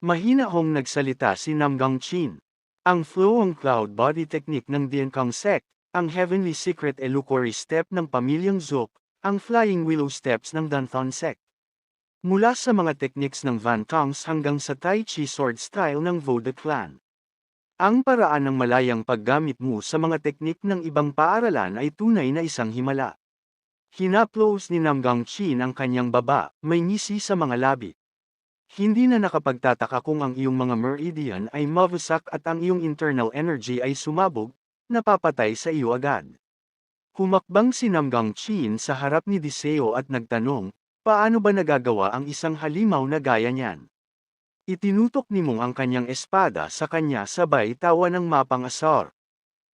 Mahina-hong nagsalita si Namgang Chin. Ang flow cloud body technique ng Dienkang sect, ang heavenly secret elukory step ng pamilyang Zook, ang flying willow steps ng Danthon sect. Mula sa mga techniques ng Van Tongs hanggang sa Tai Chi sword style ng Voda clan. Ang paraan ng malayang paggamit mo sa mga teknik ng ibang paaralan ay tunay na isang himala. Hinaplos ni Namgang Chin ang kanyang baba, may ngisi sa mga labi. Hindi na nakapagtataka kung ang iyong mga meridian ay mawasak at ang iyong internal energy ay sumabog, napapatay sa iyo agad. Humakbang si Namgang Chin sa harap ni Diseo at nagtanong, paano ba nagagawa ang isang halimaw na gaya niyan? Itinutok ni Mong ang kanyang espada sa kanya sabay tawa ng mapang-asar.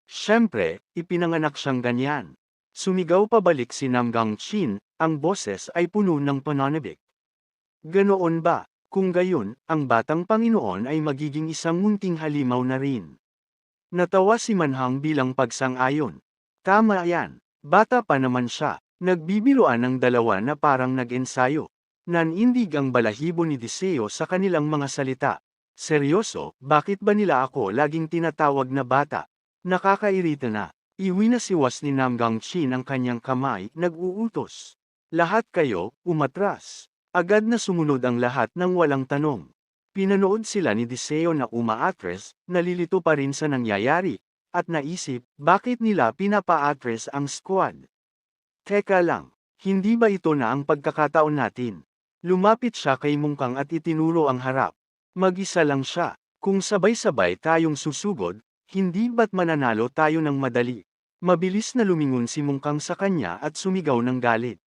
Siyempre, ipinanganak siyang ganyan. Sumigaw pabalik si Namgang Chin, ang boses ay puno ng pananabik. Ganoon ba? Kung gayon, ang batang Panginoon ay magiging isang munting halimaw na rin. Natawa si Manhang bilang pagsang-ayon. Tama yan, bata pa naman siya. Nagbibiruan ng dalawa na parang nag-ensayo. Nanindig ang balahibo ni Diseo sa kanilang mga salita. Seryoso, bakit ba nila ako laging tinatawag na bata? Nakakairita na. Iwinasiwas ni Namgang Chin ang kanyang kamay, nag-uutos. Lahat kayo, umatras. Agad na sumunod ang lahat ng walang tanong. Pinanood sila ni Diseo na umaatres, nalilito pa rin sa nangyayari, at naisip, bakit nila pinapa-atres ang squad? Teka lang, hindi ba ito na ang pagkakataon natin? Lumapit siya kay Mungkang at itinuro ang harap. Mag-isa lang siya. Kung sabay-sabay tayong susugod, hindi ba't mananalo tayo ng madali? Mabilis na lumingon si Mungkang sa kanya at sumigaw ng galit.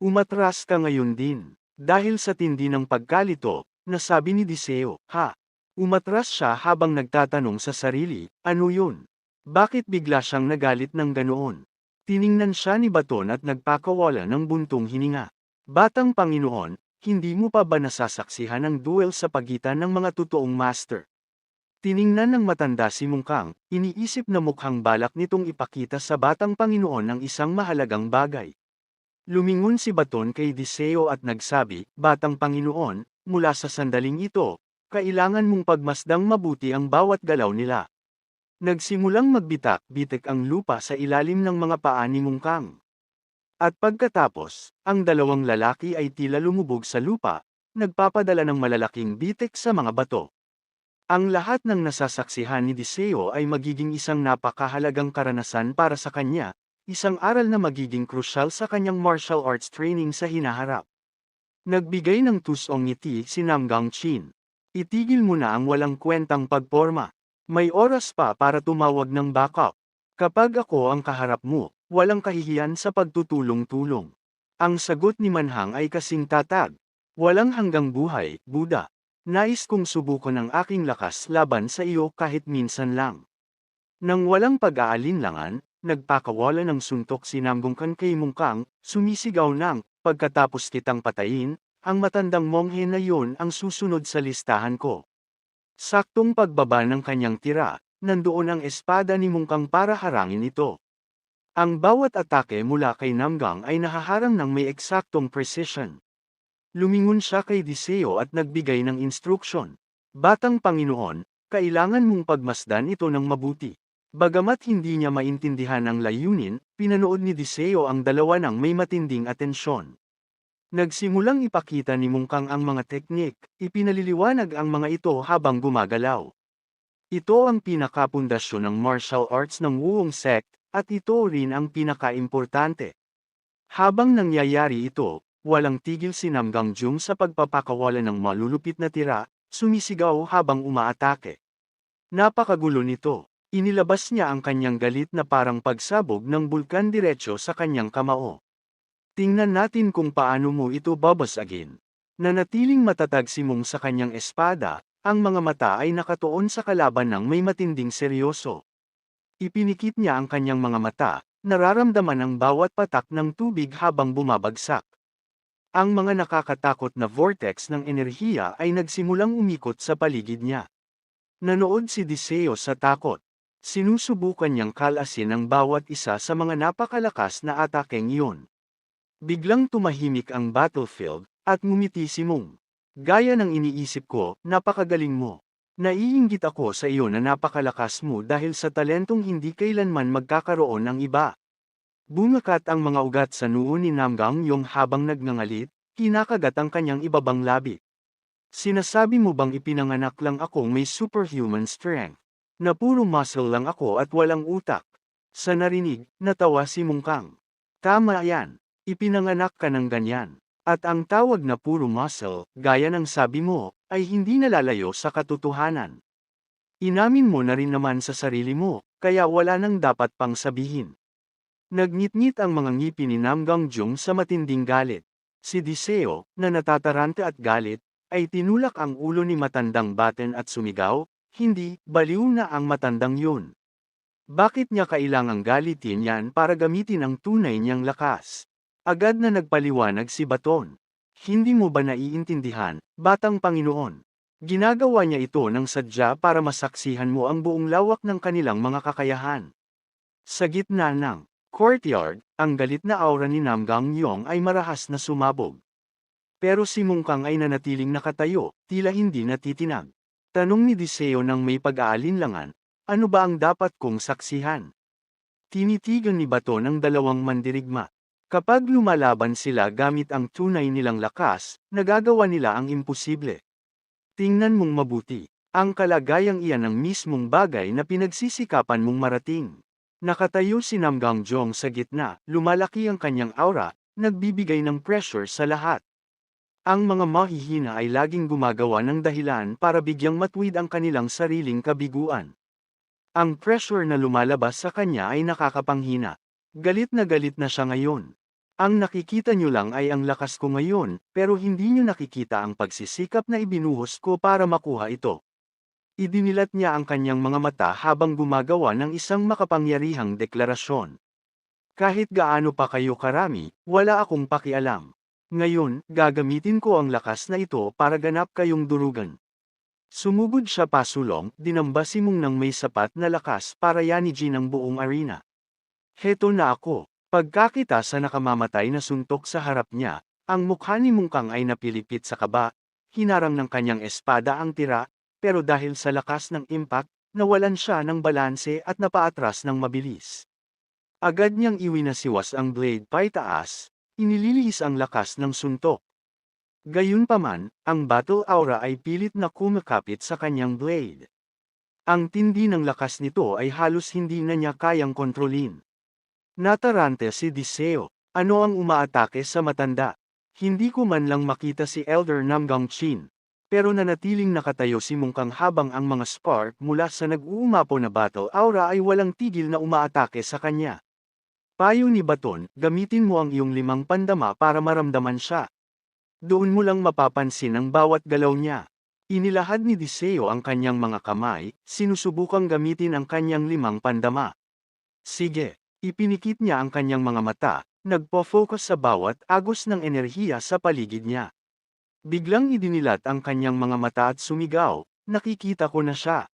Umatras ka ngayon din. Dahil sa tindi ng pagkalito, nasabi ni Diseo, ha? Umatras siya habang nagtatanong sa sarili, ano yun? Bakit bigla siyang nagalit ng ganoon? Tiningnan siya ni Baton at nagpakawala ng buntong hininga. Batang Panginoon, hindi mo pa ba nasasaksihan ang duel sa pagitan ng mga totoong master? Tiningnan ng matanda si Mungkang, iniisip na mukhang balak nitong ipakita sa Batang Panginoon ang isang mahalagang bagay. Lumingon si Baton kay Diseo at nagsabi, Batang Panginoon, mula sa sandaling ito, kailangan mong pagmasdang mabuti ang bawat galaw nila. Nagsimulang magbitak-bitik ang lupa sa ilalim ng mga paa ni Mungkang. At pagkatapos, ang dalawang lalaki ay tila lumubog sa lupa, nagpapadala ng malalaking bitik sa mga bato. Ang lahat ng nasasaksihan ni Diseo ay magiging isang napakahalagang karanasan para sa kanya, isang aral na magiging krusyal sa kanyang martial arts training sa hinaharap. Nagbigay ng tusong ngiti si Namgang Chin. Itigil mo na ang walang kwentang pagporma. May oras pa para tumawag ng backup. Kapag ako ang kaharap mo, walang kahihiyan sa pagtutulong-tulong. Ang sagot ni Manhang ay kasing tatag. Walang hanggang buhay, Buddha. Nais kong subukan ang aking lakas laban sa iyo kahit minsan lang. Nang walang pag-aalinlangan, nagpakawala ng suntok si Namgungkan kay Mungkang, sumisigaw ng, pagkatapos kitang patayin, ang matandang monghe na yon ang susunod sa listahan ko. Saktong pagbaba ng kanyang tira, nandoon ang espada ni Mungkang para harangin ito. Ang bawat atake mula kay Namgang ay nahaharang ng may eksaktong precision. Lumingon siya kay Diseo at nagbigay ng instruksyon. Batang Panginoon, kailangan mong pagmasdan ito ng mabuti. Bagamat hindi niya maintindihan ang layunin, pinanood ni Diseo ang dalawa ng may matinding atensyon. Nagsimulang ipakita ni Mungkang ang mga teknik, ipinaliliwanag ang mga ito habang gumagalaw. Ito ang pinakapundasyon ng martial arts ng Wuong sect, at ito rin ang pinakaimportante. Habang nangyayari ito, walang tigil si Namgang Jung sa pagpapakawala ng malulupit na tira, sumisigaw habang umaatake. Napakagulo nito. Inilabas niya ang kanyang galit na parang pagsabog ng bulkan diretso sa kanyang kamao. Tingnan natin kung paano mo ito babasagin. Nanatiling matatag si Mong sa kanyang espada, ang mga mata ay nakatuon sa kalaban ng may matinding seryoso. Ipinikit niya ang kanyang mga mata, nararamdaman ang bawat patak ng tubig habang bumabagsak. Ang mga nakakatakot na vortex ng enerhiya ay nagsimulang umikot sa paligid niya. Nanood si Diseo sa takot. Sinusubukan niyang kalasin ang bawat isa sa mga napakalakas na atakeng iyon. Biglang tumahimik ang battlefield, at ngumiti si Mong. Gaya ng iniisip ko, napakagaling mo. Naiinggit ako sa iyo na napakalakas mo dahil sa talentong hindi kailanman magkakaroon ng iba. Bumakat ang mga ugat sa noo ni Namgang Yong habang nagngangalit, kinakagat ang kanyang ibabang labi. Sinasabi mo bang ipinanganak lang akong may superhuman strength? Na puro muscle lang ako at walang utak? Sa narinig, natawa si Mungkang. Tama yan. Ipinanganak ka ng ganyan. At ang tawag na puro muscle, gaya ng sabi mo, ay hindi nalalayo sa katotohanan. Inamin mo na rin naman sa sarili mo, kaya wala nang dapat pang sabihin. Nagngit-ngit ang mga ngipin ni Namgang Jung sa matinding galit. Si Diseo, na natatarante at galit, ay tinulak ang ulo ni matandang baten at sumigaw, hindi, baliw na ang matandang yun. Bakit niya kailangang galitin yan para gamitin ang tunay niyang lakas? Agad na nagpaliwanag si Baton. Hindi mo ba naiintindihan, batang Panginoon? Ginagawa niya ito ng sadya para masaksihan mo ang buong lawak ng kanilang mga kakayahan. Sa gitna ng courtyard, ang galit na aura ni Namgang Yong ay marahas na sumabog. Pero si Mungkang ay nanatiling nakatayo, tila hindi natitinag. Tanong ni Diseo ng may pag-aalinlangan, ano ba ang dapat kong saksihan? Tinitigan ni Bato ng dalawang mandirigma. Kapag lumalaban sila gamit ang tunay nilang lakas, nagagawa nila ang imposible. Tingnan mong mabuti, ang kalagayang iyan ang mismong bagay na pinagsisikapan mong marating. Nakatayo si Namgang Jong sa gitna, lumalaki ang kanyang aura, nagbibigay ng pressure sa lahat. Ang mga mahihina ay laging gumagawa ng dahilan para bigyang matuwid ang kanilang sariling kabiguan. Ang pressure na lumalabas sa kanya ay nakakapanghina. Galit na siya ngayon. Ang nakikita nyo lang ay ang lakas ko ngayon, pero hindi nyo nakikita ang pagsisikap na ibinuhos ko para makuha ito. Idinilat niya ang kanyang mga mata habang gumagawa ng isang makapangyarihang deklarasyon. Kahit gaano pa kayo karami, wala akong pakialam. Ngayon, gagamitin ko ang lakas na ito para ganap kayong durugan. Sumugod siya pasulong, dinamba si Mung ng may sapat na lakas para yanijin ang buong arena. Heto na ako. Pagkakita sa nakamamatay na suntok sa harap niya, ang mukha ni Mungkang ay napilipit sa kaba, hinarang ng kanyang espada ang tira, pero dahil sa lakas ng impact, nawalan siya ng balanse at napaatras ng mabilis. Agad niyang iwinasiwas ang blade paitaas, inililihis ang lakas ng suntok. Gayunpaman, ang battle aura ay pilit na kumakapit sa kanyang blade. Ang tindi ng lakas nito ay halos hindi na niya kayang kontrolin. Natarante si Diseo. Ano ang umaatake sa matanda? Hindi ko man lang makita si Elder Namgang Chin. Pero nanatiling nakatayo si Mungkang habang ang mga spark mula sa nag-uumapaw na battle aura ay walang tigil na umaatake sa kanya. Payo ni Baton, gamitin mo ang iyong 5 pandama para maramdaman siya. Doon mo lang mapapansin ang bawat galaw niya. Inilahad ni Diseo ang kanyang mga kamay, sinusubukang gamitin ang kanyang 5 pandama. Sige. Ipinikit niya ang kanyang mga mata, nagpo-focus sa bawat agos ng enerhiya sa paligid niya. Biglang idinilat ang kanyang mga mata at sumigaw, nakikita ko na siya.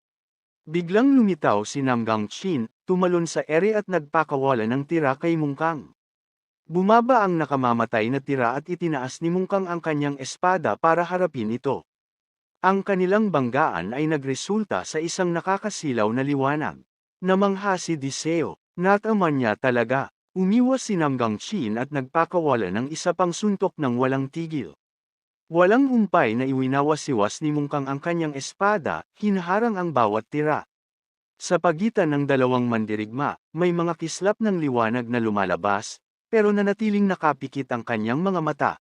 Biglang lumitaw si Namgang Chin, tumalon sa ere at nagpakawala ng tira kay Mungkang. Bumaba ang nakamamatay na tira at itinaas ni Mungkang ang kanyang espada para harapin ito. Ang kanilang banggaan ay nagresulta sa isang nakakasilaw na liwanag. Namangha si Diseo. Nataman niya talaga. Umiwas si Namgang Chin at nagpakawala ng isa pang suntok ng walang tigil. Walang humpay na iwinawasiwas ni Mungkang ang kanyang espada, hinaharang ang bawat tira. Sa pagitan ng dalawang mandirigma, may mga kislap ng liwanag na lumalabas, pero nanatiling nakapikit ang kanyang mga mata.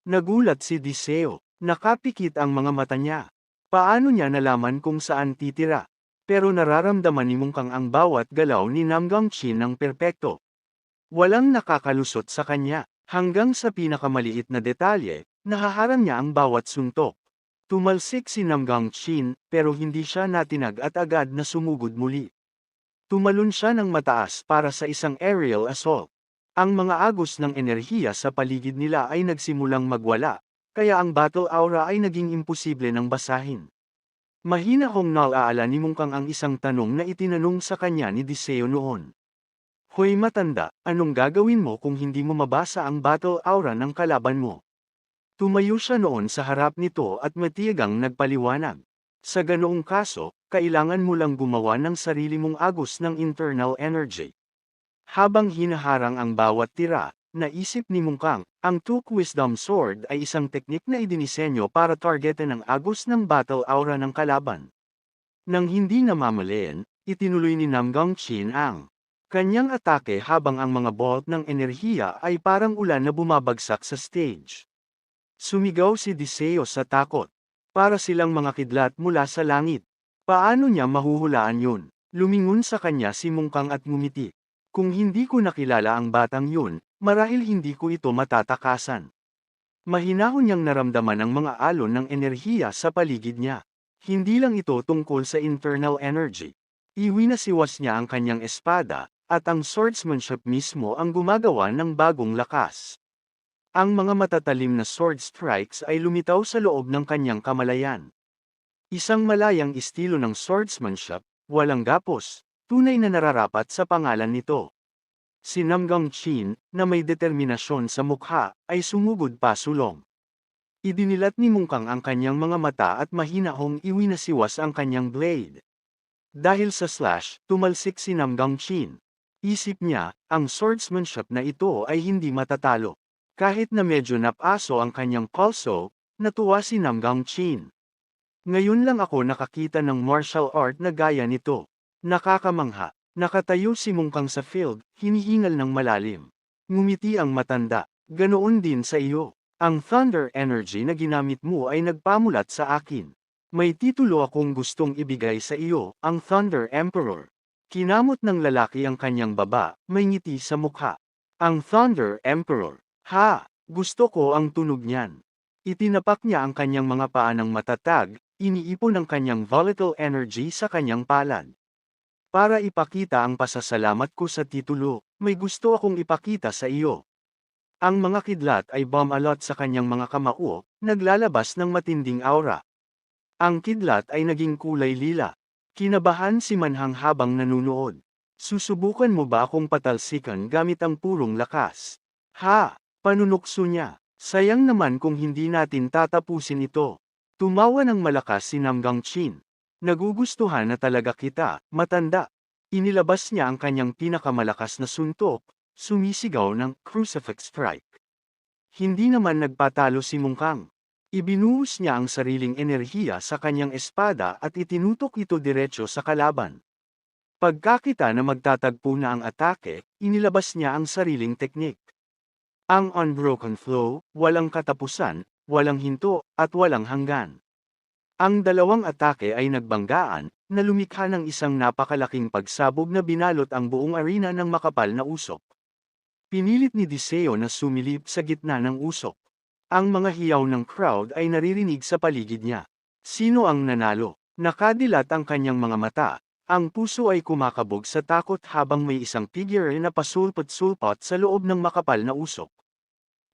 Nagulat si Diseo. Nakapikit ang mga mata niya. Paano niya nalaman kung saan titira? Pero nararamdaman ni Mungkang ang bawat galaw ni Namgang Chin ng perpekto. Walang nakakalusot sa kanya, hanggang sa pinakamaliit na detalye, nahaharang niya ang bawat suntok. Tumalsik si Namgang Chin, pero hindi siya natinag at agad na sumugod muli. Tumalon siya ng mataas para sa isang aerial assault. Ang mga agos ng enerhiya sa paligid nila ay nagsimulang magwala, kaya ang battle aura ay naging imposible ng basahin. Mahina kong naalala ni Mungkang ang isang tanong na itinanong sa kanya ni Diseo noon. Hoy matanda, anong gagawin mo kung hindi mo mabasa ang battle aura ng kalaban mo? Tumayo siya noon sa harap nito at matiyagang nagpaliwanag. Sa ganoong kaso, kailangan mo lang gumawa ng sarili mong agos ng internal energy. Habang hinaharang ang bawat tira, naisip ni Mungkang, ang Took Wisdom Sword ay isang teknik na idinisenyo para targetin ang agos ng battle aura ng kalaban. Nang hindi namamalayan, itinuloy ni Namgang Chin ang kanyang atake habang ang mga bolt ng enerhiya ay parang ulan na bumabagsak sa stage. Sumigaw si Diseo sa takot. Para silang mga kidlat mula sa langit. Paano niya mahuhulaan yun? Lumingon sa kanya si Mungkang at ngumiti. Kung hindi ko nakilala ang batang yun, marahil hindi ko ito matatakasan. Mahinahon niyang naramdaman ang mga alon ng enerhiya sa paligid niya. Hindi lang ito tungkol sa internal energy. Iwinasiwas niya ang kanyang espada, at ang swordsmanship mismo ang gumagawa ng bagong lakas. Ang mga matatalim na sword strikes ay lumitaw sa loob ng kanyang kamalayan. Isang malayang estilo ng swordsmanship, walang gapos, tunay na nararapat sa pangalan nito. Si Namgang Chin, na may determinasyon sa mukha, ay sumugod pa sulong. Idinilat ni Mungkang ang kanyang mga mata at mahinahong iwinasiwas ang kanyang blade. Dahil sa slash, tumalsik si Namgang Chin. Isip niya, ang swordsmanship na ito ay hindi matatalo. Kahit na medyo napaso ang kanyang pulso, natuwa si Namgang Chin. Ngayon lang ako nakakita ng martial art na gaya nito. Nakakamangha. Nakatayo si Mungkang sa field, hinihingal ng malalim. Ngumiti ang matanda. Ganoon din sa iyo. Ang thunder energy na ginamit mo ay nagpamulat sa akin. May titulo akong gustong ibigay sa iyo, ang Thunder Emperor. Kinamot ng lalaki ang kanyang baba, may ngiti sa mukha. Ang Thunder Emperor. Ha! Gusto ko ang tunog niyan. Itinapak niya ang kanyang mga paa ng matatag, iniipon ang kanyang volatile energy sa kanyang palad. Para ipakita ang pasasalamat ko sa titulo, may gusto akong ipakita sa iyo. Ang mga kidlat ay bumalot sa kanyang mga kamao, naglalabas ng matinding aura. Ang kidlat ay naging kulay lila. Kinabahan si Manhang habang nanunood. Susubukan mo ba akong patalsikan gamit ang purong lakas? Ha! Panunukso niya. Sayang naman kung hindi natin tatapusin ito. Tumawa ng malakas si Namgang Chin. Nagugustuhan na talaga kita, matanda. Inilabas niya ang kanyang pinakamalakas na suntok, sumisigaw ng crucifix strike. Hindi naman nagpatalo si Mungkang. Ibinuhos niya ang sariling enerhiya sa kanyang espada at itinutok ito diretso sa kalaban. Pagkakita na magtatagpo na ang atake, inilabas niya ang sariling teknik. Ang unbroken flow, walang katapusan, walang hinto, at walang hanggan. Ang dalawang atake ay nagbanggaan, na lumikha ng isang napakalaking pagsabog na binalot ang buong arena ng makapal na usok. Pinilit ni Diseo na sumilip sa gitna ng usok. Ang mga hiyaw ng crowd ay naririnig sa paligid niya. Sino ang nanalo? Nakadilat ang kanyang mga mata. Ang puso ay kumakabog sa takot habang may isang figure na pasulpot-sulpot sa loob ng makapal na usok.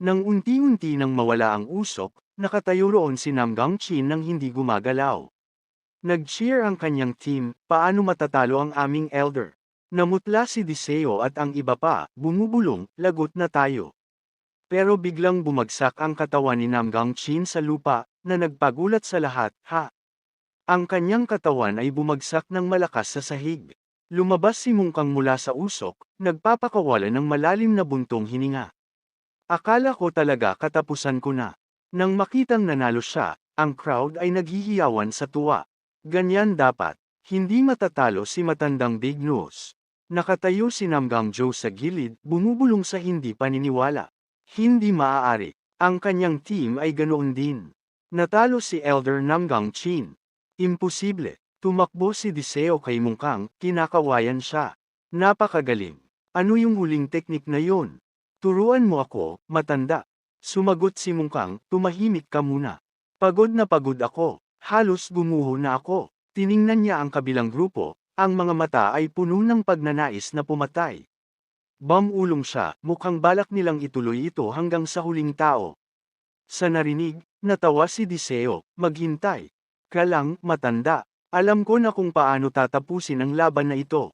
Nang unti-unti nang mawala ang usok, nakatayo roon si Namgang Chin nang hindi gumagalaw. Nag-cheer ang kanyang team, paano matatalo ang aming elder? Namutla si Diseo at ang iba pa, bumubulong, lagot na tayo. Pero biglang bumagsak ang katawan ni Namgang Chin sa lupa, na nagpagulat sa lahat, ha? Ang kanyang katawan ay bumagsak ng malakas sa sahig. Lumabas si Mungkang mula sa usok, nagpapakawalan ng malalim na buntong hininga. Akala ko talaga katapusan ko na. Nang makitang nanalo siya, ang crowd ay naghihiyawan sa tuwa. Ganyan dapat. Hindi matatalo si matandang Big Nose. Nakatayo si Namgang Joe sa gilid, bumubulong sa hindi paniniwala. Hindi maaari. Ang kanyang team ay ganoon din. Natalo si Elder Namgang Chin. Imposible. Tumakbo si Diseo kay Mungkang, kinakawayan siya. Napakagaling. Ano yung huling teknik na yon? Turuan mo ako, matanda. Sumagot si Mungkang, tumahimik ka muna. Pagod na pagod ako. Halos gumuho na ako. Tiningnan niya ang kabilang grupo, ang mga mata ay puno ng pagnanais na pumatay. Bumulong siya, mukhang balak nilang ituloy ito hanggang sa huling tao. Sa narinig, natawa si Diseo, maghintay. Ka lang, matanda. Alam ko na kung paano tatapusin ang laban na ito.